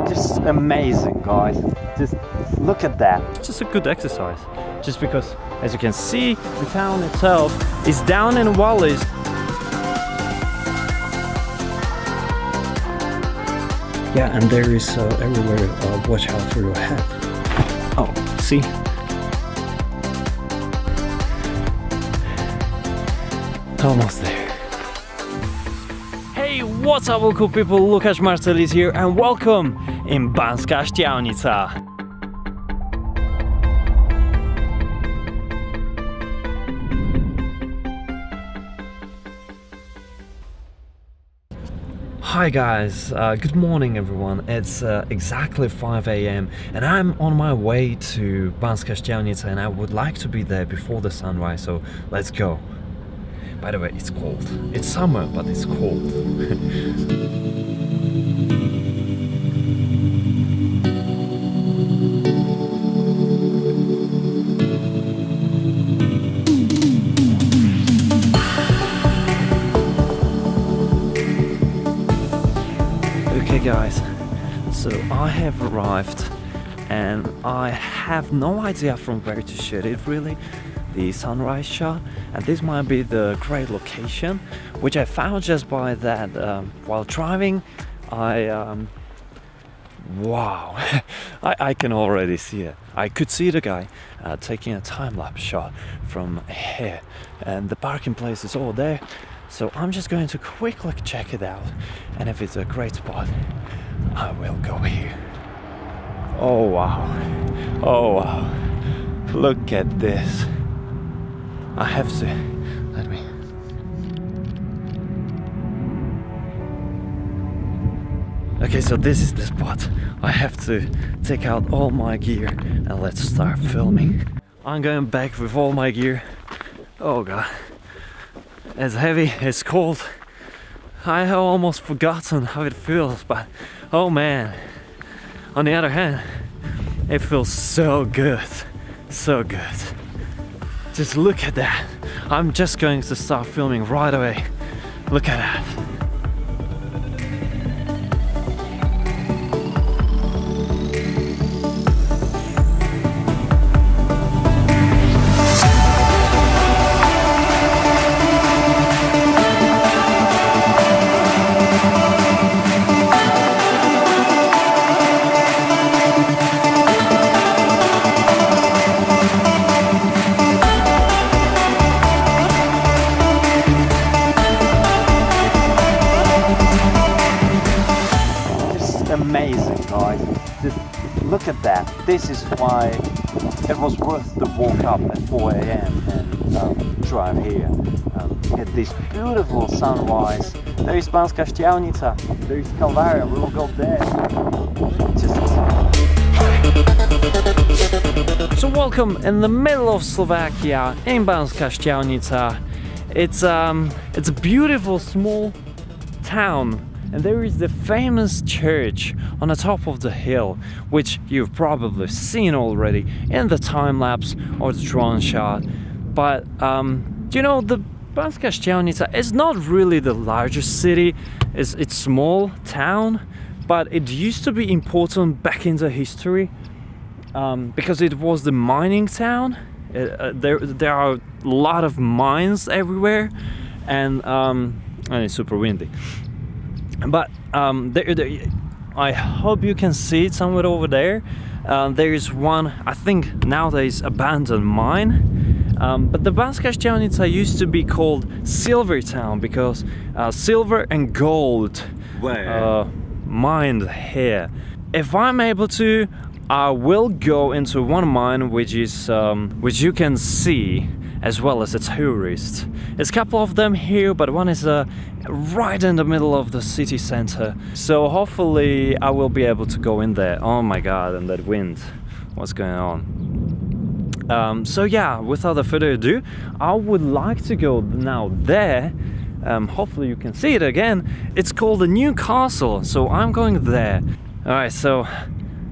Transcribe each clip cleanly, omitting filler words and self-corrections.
Just amazing, guys. Just look at that. It's just a good exercise. Just because, as you can see, the town itself is down in valleys. Yeah, and there is everywhere, watch out for your head. Oh, see? Almost there. Hey, what's up, cool people? Lukáš Marcely is here and welcome in Banská Štiavnica. Hi guys, good morning everyone. It's exactly 5 AM and I'm on my way to Banská Štiavnica and I would like to be there before the sunrise, so let's go. By the way, it's cold. It's summer, but it's cold. Okay guys, so I have arrived and I have no idea from where to shoot it really, the sunrise shot, and this might be the great location which I found just by that while driving. Wow, I can already see it. I could see the guy taking a time-lapse shot from here and the parking place is all there. So I'm just going to quickly check it out, and if it's a great spot, I will go here. Oh wow, oh wow, look at this. I have to, let me. Okay, so this is the spot. I have to take out all my gear and let's start filming. I'm going back with all my gear. Oh god. It's heavy, it's cold. I have almost forgotten how it feels, but oh man. On the other hand, it feels so good. So good. Just look at that. I'm just going to start filming right away. Look at that. Amazing, guys. Just look at that. This is why it was worth the walk up at 4 AM and drive here. Get this beautiful sunrise. There is Banská Štiavnica, there is Calvaria, we will go there. So welcome in the middle of Slovakia in Banská Štiavnica. It's a beautiful small town. And there is the famous church on the top of the hill, which you've probably seen already in the time-lapse or the drone shot. But, you know, the Banská Štiavnica is not really the largest city. It's small town, but it used to be important back in the history because it was the mining town. There are a lot of mines everywhere, and it's super windy. But I hope you can see it somewhere over there. There is one, I think nowadays, abandoned mine. But the Banská Štiavnica used to be called Silver Town because silver and gold mined here. If I'm able to, I will go into one mine which you can see as well as a tourist. There's a couple of them here, but one is right in the middle of the city center. So hopefully I will be able to go in there. Oh my god, and that wind. What's going on? So yeah, without further ado, I would like to go now there. Hopefully you can see it again. It's called the New Castle, so I'm going there. Alright, so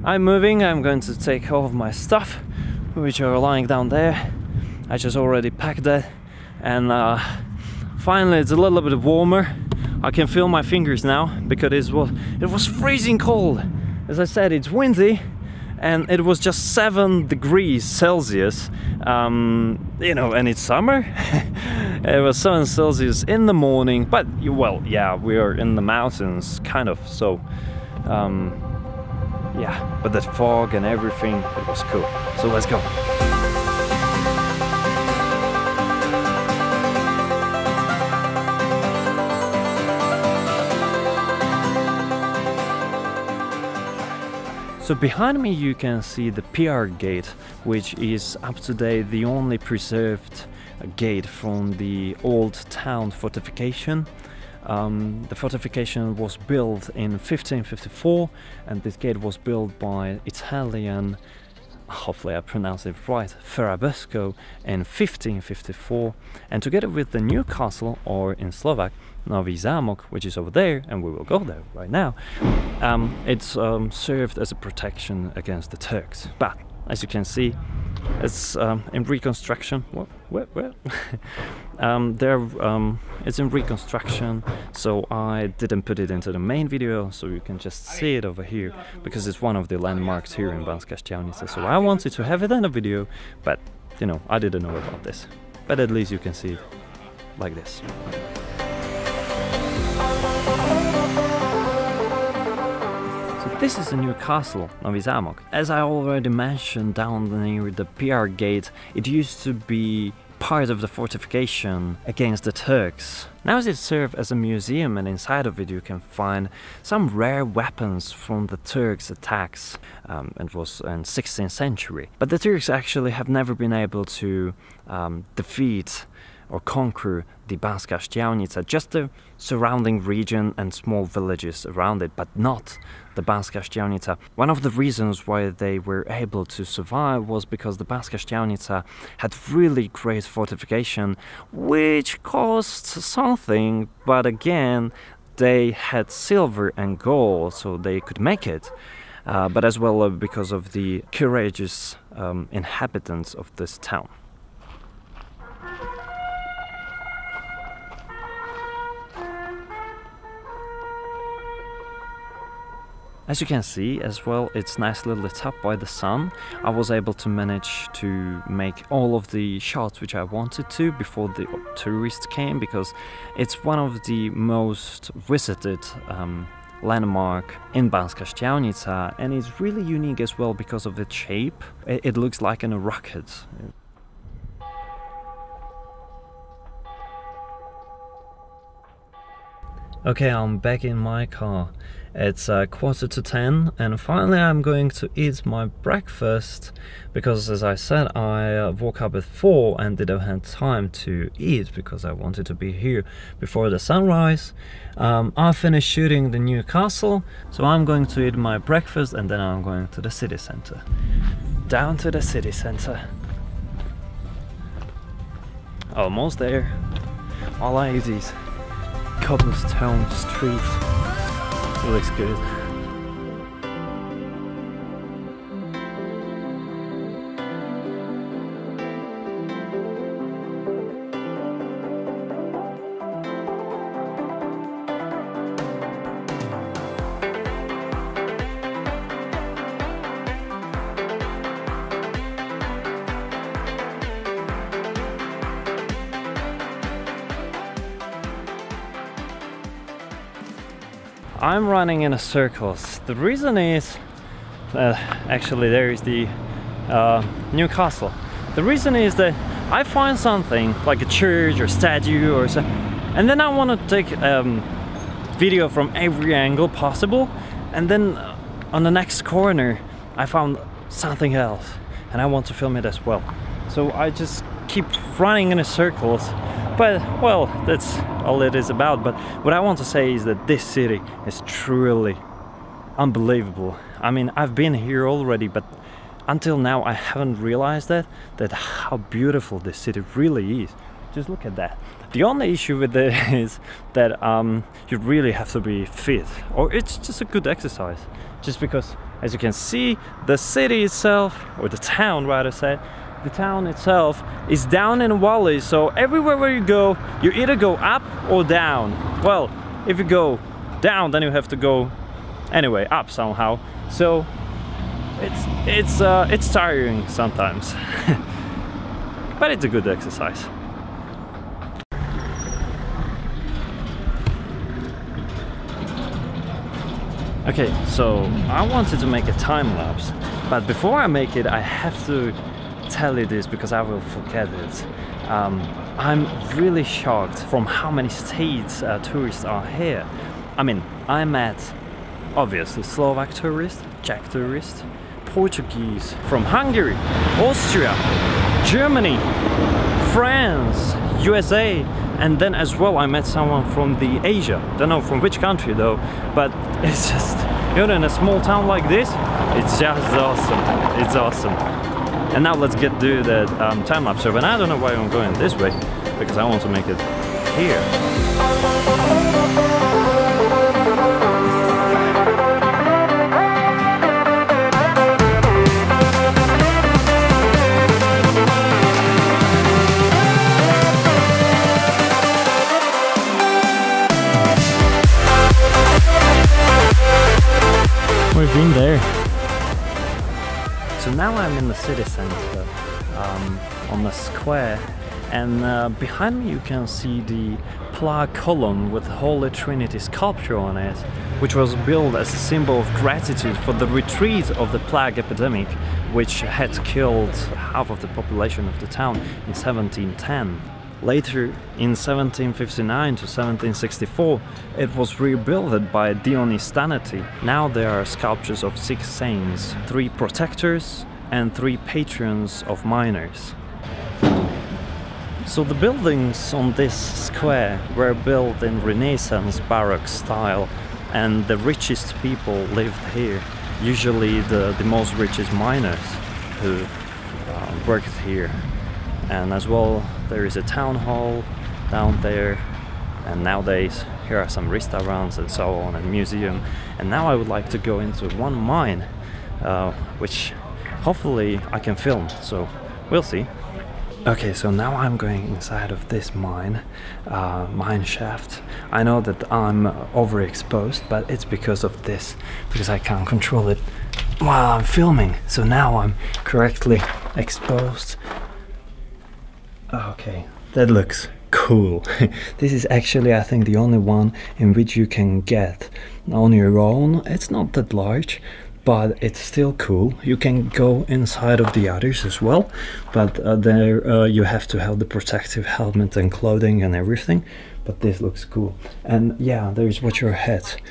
I'm moving. I'm going to take all of my stuff, which are lying down there. I just already packed that, and finally it's a little bit warmer. I can feel my fingers now because it was freezing cold as I said, it's windy, and it was just 7 degrees Celsius, you know, and it's summer. It was 7 Celsius in the morning, but well, yeah, we are in the mountains, kind of, so yeah, but that fog and everything, it was cool. So let's go. So behind me you can see the PR gate, which is up to date the only preserved gate from the old town fortification. The fortification was built in 1554, and this gate was built by Italian, hopefully I pronounce it right, Ferrabesco in 1554, and together with the new castle, or in Slovak, Nový Zámok, which is over there, and we will go there right now, it's served as a protection against the Turks. But as you can see, it's in reconstruction. What? It's in reconstruction, so I didn't put it into the main video, so you can just see it over here, because it's one of the landmarks here in Banská Štiavnica. So I wanted to have it in a video, but you know, I didn't know about this. But at least you can see it like this. This is a new castle, Nový Zámok. As I already mentioned, down near the PR gate, it used to be part of the fortification against the Turks. Now it serves as a museum, and inside of it you can find some rare weapons from the Turks' attacks. It was in 16th century. But the Turks actually have never been able to defeat or conquer the Banská Štiavnica, just the surrounding region and small villages around it, but not the Banská Štiavnica. One of the reasons why they were able to survive was because the Banská Štiavnica had really great fortification, which cost something, but again, they had silver and gold, so they could make it. But as well because of the courageous inhabitants of this town. As you can see as well, it's nicely lit up by the sun. I was able to manage to make all of the shots which I wanted to before the tourists came, because it's one of the most visited landmark in Banská Štiavnica, and it's really unique as well because of its shape. It looks like a rocket. Okay, I'm back in my car. It's 9:45, and finally I'm going to eat my breakfast, because as I said, I woke up at 4 and didn't have time to eat because I wanted to be here before the sunrise. I finished shooting the new castle, so I'm going to eat my breakfast and then I'm going to the city center. Down to the city center. Almost there. All I use is cobblestone streets. It looks good. I'm running in circles. The reason is actually there is the new castle. The reason is that I find something like a church or statue or something, and then I want to take video from every angle possible, and then on the next corner I found something else and I want to film it as well. So I just keep running in circles. But, well, that's all it is about. But what I want to say is that this city is truly unbelievable. I mean, I've been here already, but until now I haven't realized that how beautiful this city really is. Just look at that. The only issue with it is that you really have to be fit, or it's just a good exercise. Just because, as you can see, the city itself, or the town rather said, the town itself is down in a valley, so everywhere where you go, you either go up or down. Well, if you go down, then you have to go anyway up somehow. So it's tiring sometimes, but it's a good exercise. Okay, so I wanted to make a time lapse, but before I make it, I have to tell you this because I will forget it. I'm really shocked from how many states tourists are here. I mean, I met obviously Slovak tourists, Czech tourists, Portuguese from Hungary, Austria, Germany, France, USA, and then as well I met someone from the Asia. Don't know from which country though, but it's just, you know, in a small town like this, it's just awesome. It's awesome. And now let's do the time lapse. And I don't know why I'm going this way, because I want to make it here. We've been there. So now I'm in the city center, on the square, and behind me you can see the plaque column with Holy Trinity sculpture on it, which was built as a symbol of gratitude for the retreat of the plague epidemic, which had killed half of the population of the town in 1710. Later, in 1759 to 1764, it was rebuilt by Dionys Stanety. Now there are sculptures of 6 saints, 3 protectors and 3 patrons of miners. So the buildings on this square were built in Renaissance Baroque style, and the richest people lived here. Usually the most richest miners who worked here. And as well, there is a town hall down there, and nowadays here are some restaurants and so on, and museum. And now I would like to go into one mine, which hopefully I can film, so we'll see. Okay, so now I'm going inside of this mine shaft. I know that I'm overexposed, but it's because of this, because I can't control it while I'm filming. So now I'm correctly exposed. Okay, that looks cool. This is actually, I think, the only one in which you can get on your own. It's not that large, but it's still cool. You can go inside of the others as well, but there you have to have the protective helmet and clothing and everything. But this looks cool. And yeah, there's watch your head.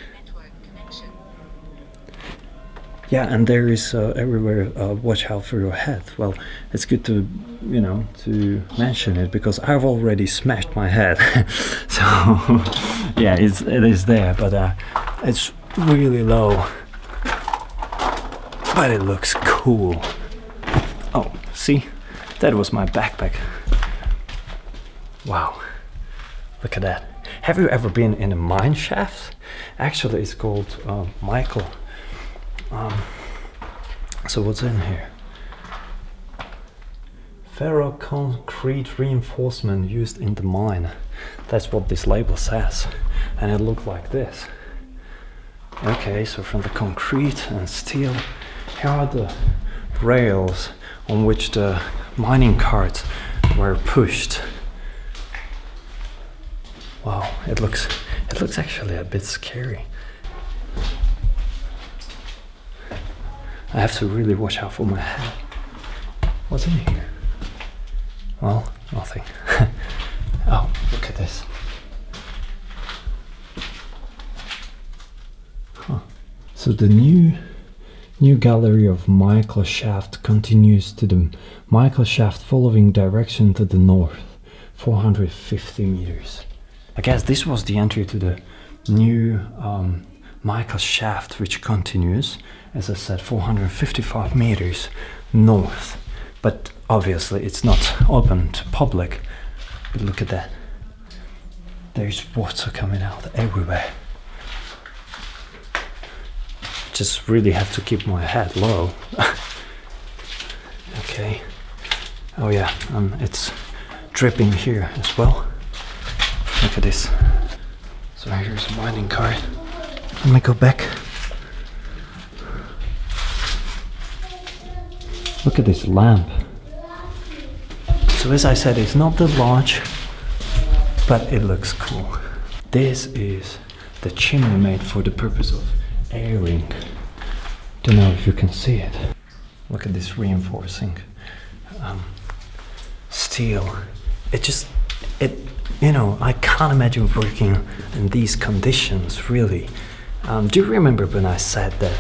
Yeah, and there is everywhere watch out for your head. Well, it's good to, you know, to mention it, because I've already smashed my head. So yeah, it is there, but it's really low. But it looks cool. Oh, see? That was my backpack. Wow, look at that. Have you ever been in a mine shaft? Actually, it's called Michael. So what's in here? Ferroconcrete reinforcement used in the mine. That's what this label says. And it looked like this. Okay, so from the concrete and steel, here are the rails on which the mining carts were pushed. Wow, it looks actually a bit scary. I have to really watch out for my head. What's in here? Well, nothing. Oh, look at this. Huh. So the new gallery of Michael Shaft continues to the Michael Shaft following direction to the north, 450 meters. I guess this was the entry to the new Michael Shaft, which continues, as I said, 455 meters north. But obviously it's not open to public. But look at that. There's water coming out everywhere. Just really have to keep my head low. Okay. Oh yeah, it's dripping here as well. Look at this. So here's a mining cart. Let me go back. Look at this lamp. So as I said, it's not that large, but it looks cool. This is the chimney made for the purpose of airing. Don't know if you can see it. Look at this reinforcing steel. I can't imagine working in these conditions, really. Do you remember when I said that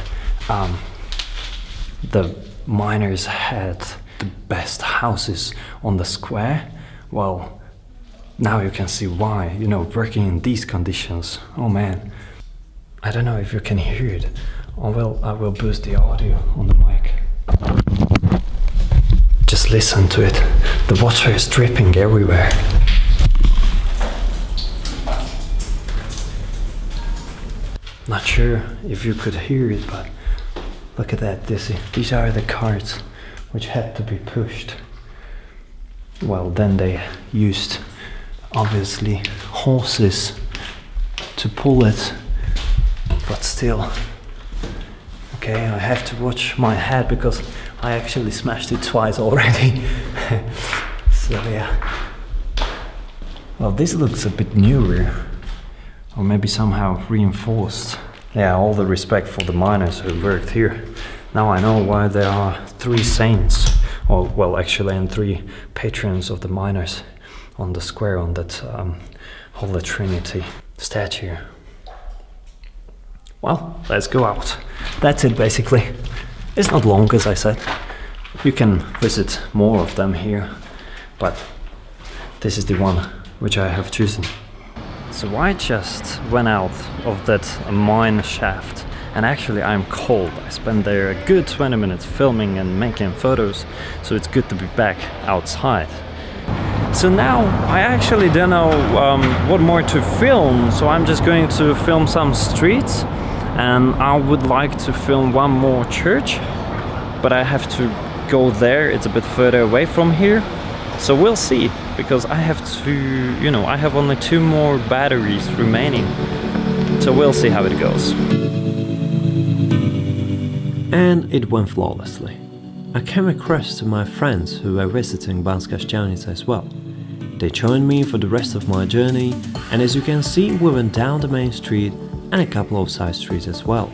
the miners had the best houses on the square? Well, now you can see why, working in these conditions. Oh man, I don't know if you can hear it. Oh well, I will boost the audio on the mic. Just listen to it. The water is dripping everywhere. Not sure if you could hear it, but look at that. These are the carts which had to be pushed. Well, then they used, obviously, horses to pull it, but still. Okay, I have to watch my head because I actually smashed it twice already. So yeah. Well, this looks a bit newer, or maybe somehow reinforced. Yeah, all the respect for the miners who worked here. Now I know why there are 3 saints, or well, actually, and 3 patrons of the miners on the square, on that Holy Trinity statue. Well, let's go out. That's it, basically. It's not long, as I said. You can visit more of them here, but this is the one which I have chosen. So I just went out of that mine shaft, and actually I'm cold. I spent there a good 20 minutes filming and making photos, so it's good to be back outside. So now I actually don't know what more to film, so I'm just going to film some streets, and I would like to film one more church, but I have to go there. It's a bit further away from here, so we'll see, because I have to, I have only 2 more batteries remaining, so we'll see how it goes. And it went flawlessly. I came across to my friends who were visiting Banská Štiavnica as well. They joined me for the rest of my journey, and as you can see, we went down the main street and a couple of side streets as well.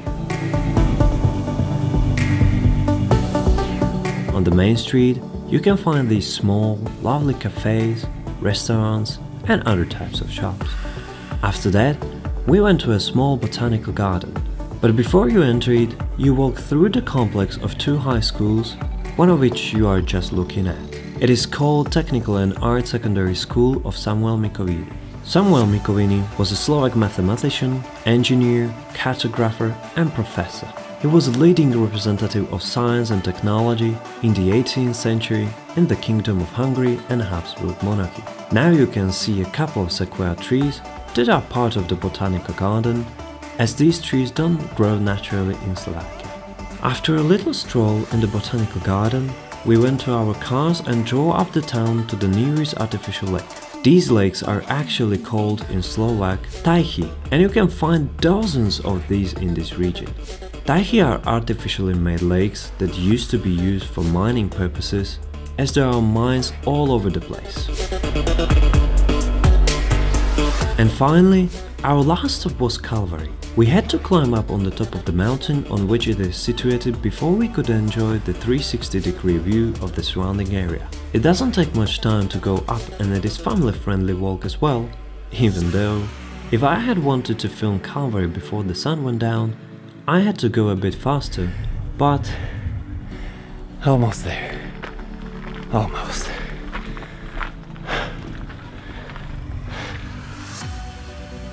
On the main street, you can find these small, lovely cafes, restaurants and other types of shops. After that, we went to a small botanical garden. But before you enter it, you walk through the complex of 2 high schools, one of which you are just looking at. It is called Technical and Art Secondary School of Samuel Micoviny. Samuel Micoviny was a Slovak mathematician, engineer, cartographer and professor. He was a leading representative of science and technology in the 18th century in the Kingdom of Hungary and Habsburg monarchy. Now you can see a couple of sequoia trees that are part of the botanical garden, as these trees don't grow naturally in Slovakia. After a little stroll in the botanical garden, we went to our cars and drove up the town to the nearest artificial lake. These lakes are actually called in Slovak tajhy, and you can find dozens of these in this region. Tajhy are artificially made lakes that used to be used for mining purposes, as there are mines all over the place. And finally, our last stop was Calvary. We had to climb up on the top of the mountain on which it is situated before we could enjoy the 360-degree view of the surrounding area. It doesn't take much time to go up, and it is family-friendly walk as well, even though if I had wanted to film Calvary before the sun went down, I had to go a bit faster, but Almost there. Almost.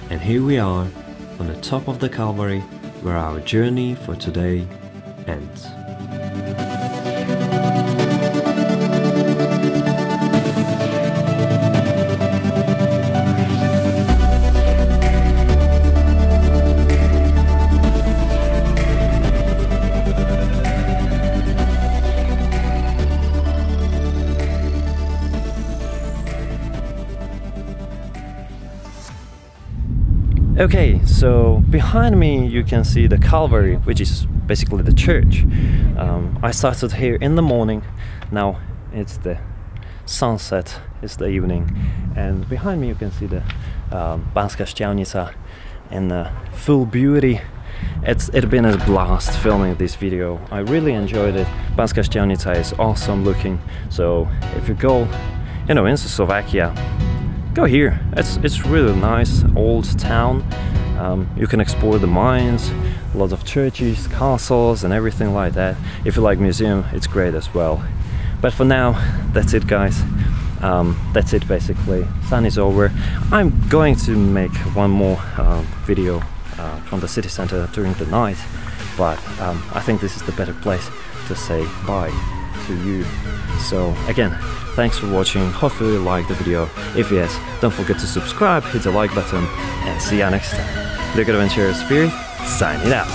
And here we are, on the top of the Calvary, where our journey for today ends. Okay, so behind me you can see the Calvary, which is basically the church. I started here in the morning. Now it's the sunset, it's the evening, and behind me you can see the Banská Štiavnica in full beauty. It's been a blast filming this video. I really enjoyed it. Banská Štiavnica is awesome looking, so if you go, you know, into Slovakia, go here. It's really nice old town. You can explore the mines, a lot of churches, castles and everything like that. If you like museum, it's great as well. But for now, that's it, guys. That's it basically. Sun is over. I'm going to make one more video from the city center during the night, but I think this is the better place to say bye to you. So again, thanks for watching. Hopefully you liked the video. If yes, don't forget to subscribe, hit the like button, and see you next time. Luke Adventure Spirit signing out.